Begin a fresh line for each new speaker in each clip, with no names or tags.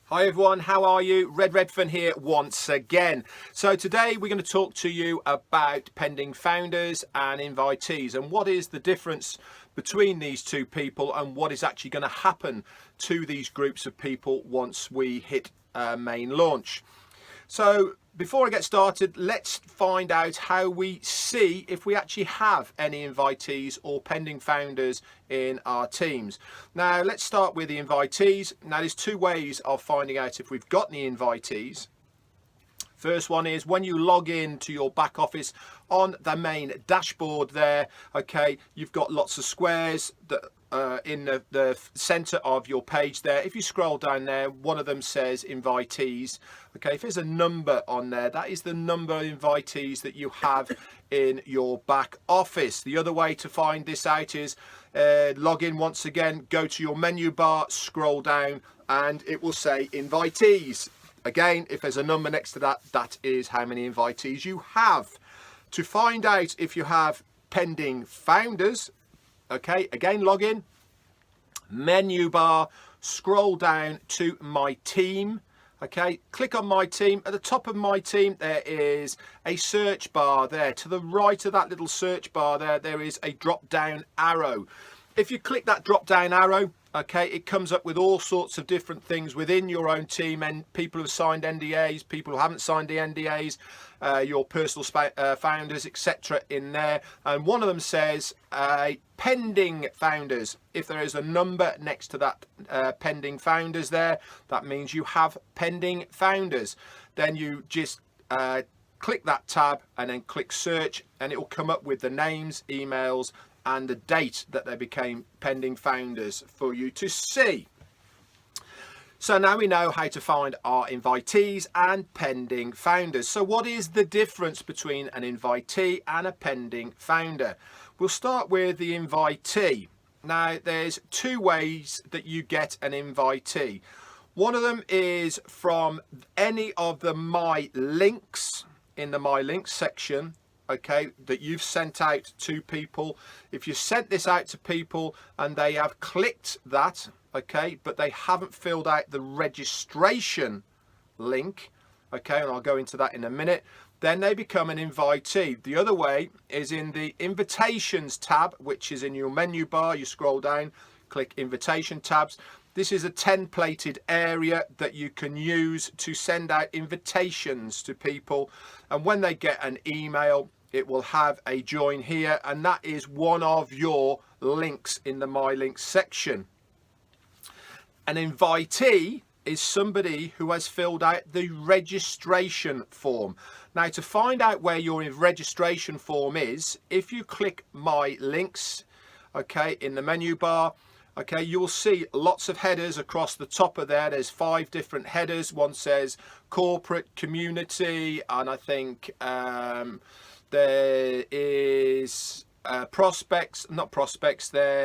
Hi everyone, how are you? Redfern here once again. So today we're going to talk to you about pending founders and invitees and what is the difference between these two people and what is actually going to happen to these groups of people once we hit main launch. So before I get started, let's find out how we see if we actually have any invitees or pending founders in our teams. Now, let's start with the invitees. Now, there's two ways of finding out if we've got any invitees. First one is when you log in to your back office on the main dashboard there, okay, you've got lots of squares that in the center of your page there. If you scroll down there, one of them says invitees. Okay, if there's a number on there, that is the number of invitees that you have in your back office. The other way to find this out is log in once again, go to your menu bar, scroll down, and it will say invitees. Again, if there's a number next to that, that is how many invitees you have. To find out if you have pending founders, okay, again, log in, menu bar, scroll down to my team. Okay, click on my team. At the top of my team, there is a search bar there. To the right of that little search bar there is a drop down arrow. If you click that drop down arrow, okay, it comes up with all sorts of different things within your own team, and people who have signed NDAs, people who haven't signed the NDAs, your personal founders, etc. in there. And one of them says pending founders. If there is a number next to that pending founders there, that means you have pending founders. Then you just click that tab and then click search, and it will come up with the names, emails, and the date that they became pending founders for you to see. So now we know how to find our invitees and pending founders. So what is the difference between an invitee and a pending founder? We'll start with the invitee. Now there's two ways that you get an invitee. One of them is from any of the My Links in the My Links section, okay, that you've sent out to people. If you sent this out to people and they have clicked that, okay, but they haven't filled out the registration link, okay, and I'll go into that in a minute, then they become an invitee. The other way is in the invitations tab, which is in your menu bar. You scroll down, click invitation tabs. This is a templated area that you can use to send out invitations to people, and when they get an email, it will have a join here, and that is one of your links in the My Links section. An invitee is somebody who has filled out the registration form. Now, to find out where your registration form is, if you click My Links, okay, in the menu bar, okay, you will see lots of headers across the top of there. There's 5 different headers. One says corporate, community, and I think there is there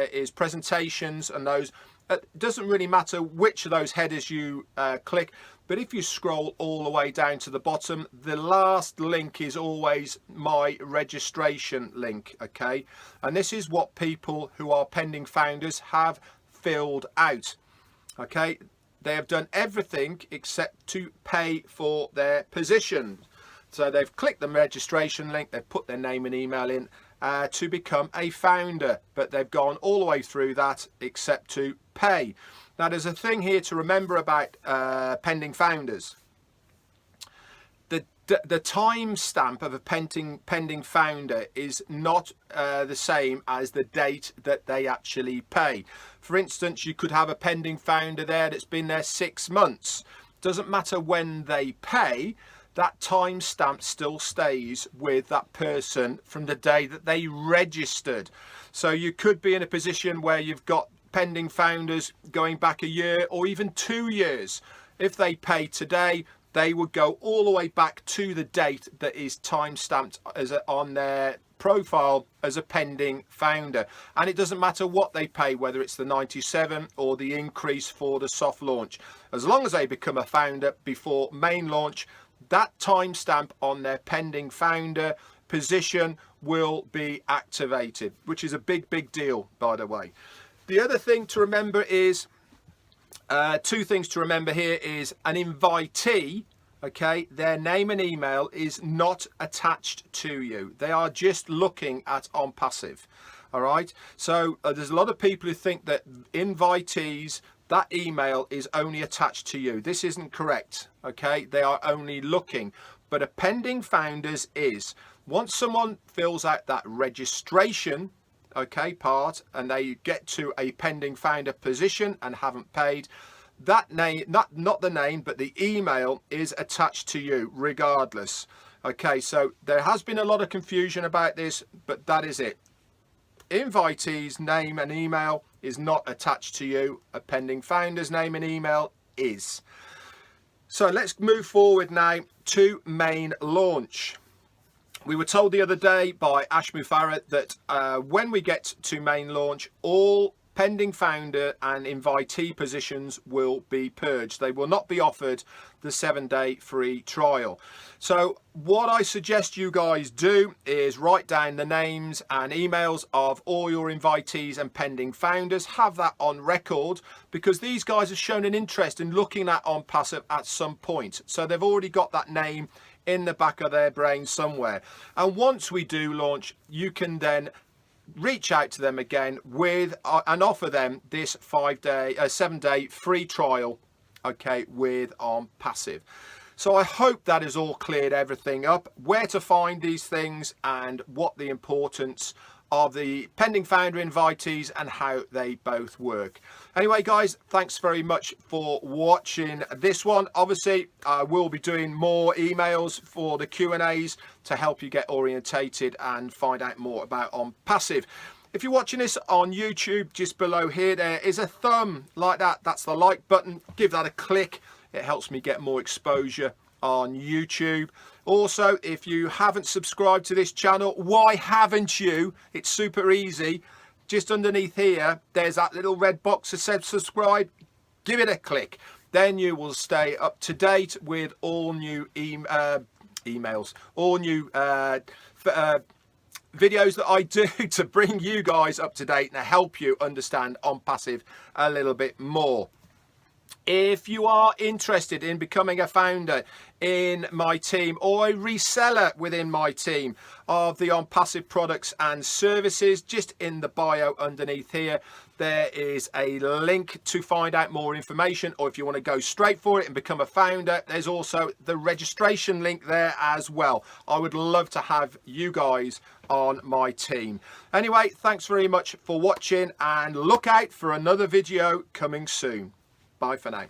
is presentations, and those. It doesn't really matter which of those headers you click, but if you scroll all the way down to the bottom, the last link is always my registration link, okay? And this is what people who are pending founders have filled out, okay? They have done everything except to pay for their position. So they've clicked the registration link, they've put their name and email in to become a founder, but they've gone all the way through that except to pay. Now there's a thing here to remember about pending founders. The time stamp of a pending founder is not the same as the date that they actually pay. For instance, you could have a pending founder there that's been there 6 months. Doesn't matter when they pay, that timestamp still stays with that person from the day that they registered. So you could be in a position where you've got pending founders going back a year or even 2 years. If they pay today, they would go all the way back to the date that is timestamped on their profile as a pending founder. And it doesn't matter what they pay, whether it's the 97 or the increase for the soft launch. As long as they become a founder before main launch, that timestamp on their pending founder position will be activated, which is a big deal, by the way. The other thing to remember is Two things to remember here is an invitee, okay, their name and email is not attached to you. They are just looking at Onpassive. All right, so there's a lot of people who think that invitees, that email is only attached to you. This isn't correct, okay? They are only looking, but a pending founders is. Once someone fills out that registration, okay, part, and they get to a pending founder position and haven't paid, that name, not the name, but the email is attached to you regardless. Okay, so there has been a lot of confusion about this, but that is it. Invitees' name and email is not attached to you. A pending founder's name and email is. So let's move forward now to main launch. We were told the other day by Ash Mufareh that when we get to main launch, all pending founder and invitee positions will be purged. They will not be offered the 7-day free trial. So what I suggest you guys do is write down the names and emails of all your invitees and pending founders. Have that on record, because these guys have shown an interest in looking at Onpassive at some point. So they've already got that name in the back of their brain somewhere. And once we do launch, you can then reach out to them again with and offer them this 7-day free trial, okay, with Onpassive. So I hope that has all cleared everything up, where to find these things and what the importance of the pending founder invitees and how they both work. Anyway, guys, thanks very much for watching this one. Obviously, I will be doing more emails for the Q&As to help you get orientated and find out more about Onpassive. If you're watching this on YouTube, just below here, there is a thumb like that. That's the like button. Give that a click. It helps me get more exposure on YouTube. Also, if you haven't subscribed to this channel, why haven't you? It's super easy. Just underneath here, there's that little red box that says subscribe. Give it a click. Then you will stay up to date with all new emails, all new videos that I do to bring you guys up to date and help you understand Onpassive a little bit more. If you are interested in becoming a founder in my team or a reseller within my team of the Onpassive products and services, just in the bio underneath here, there is a link to find out more information. Or if you want to go straight for it and become a founder, there's also the registration link there as well. I would love to have you guys on my team. Anyway, thanks very much for watching, and look out for another video coming soon. Bye for now.